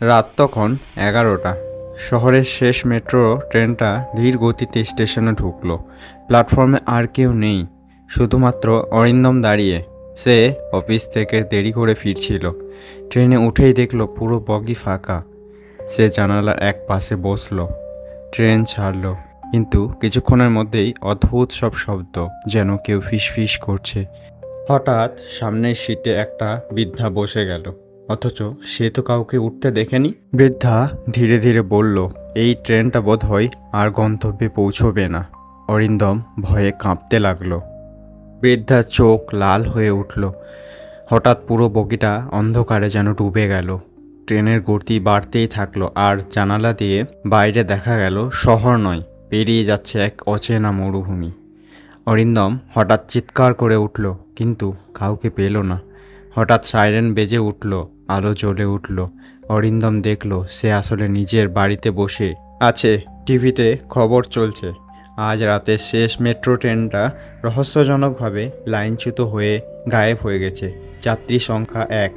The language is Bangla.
রাত তখন 11টা। শহরের শেষ মেট্রো ট্রেনটা ধীর গতিতে স্টেশনে ঢুকলো। প্ল্যাটফর্মে আর কেউ নেই, শুধুমাত্র অরিন্দম দাঁড়িয়ে। সে অফিস থেকে দেরি করে ফিরছিল। ট্রেনে উঠেই দেখলো পুরো বগি ফাঁকা। সে জানালার এক পাশে বসলো। ট্রেন ছাড়লো, কিন্তু কিছুক্ষণের মধ্যেই অদ্ভুত সব শব্দ, যেন কেউ ফিসফিস করছে। হঠাৎ সামনের সিটে একটা বৃদ্ধা বসে গেল, অথচ সে তো কাউকে উঠতে দেখেনি। বৃদ্ধা ধীরে ধীরে বলল, এই ট্রেনটা বোধহয় আর গন্তব্যে পৌঁছবে না। অরিন্দম ভয়ে কাঁপতে লাগলো। বৃদ্ধার চোখ লাল হয়ে উঠল। হঠাৎ পুরো বগিটা অন্ধকারে যেন ডুবে গেল। ট্রেনের গতি বাড়তেই থাকলো, আর জানালা দিয়ে বাইরে দেখা গেল শহর নয়, পেরিয়ে যাচ্ছে এক অচেনা মরুভূমি। অরিন্দম হঠাৎ চিৎকার করে উঠল, কিন্তু কাউকে পেল না। হঠাৎ সাইরেন বেজে উঠল, আলো জ্বলে উঠল। অরিন্দম দেখল সে আসলে নিজের বাড়িতে বসে আছে। টিভিতে খবর চলছে, আজ রাতে শেষ মেট্রো ট্রেনটা রহস্যজনকভাবে লাইনচ্যুত হয়ে গায়েব হয়ে গেছে। যাত্রী সংখ্যা 1।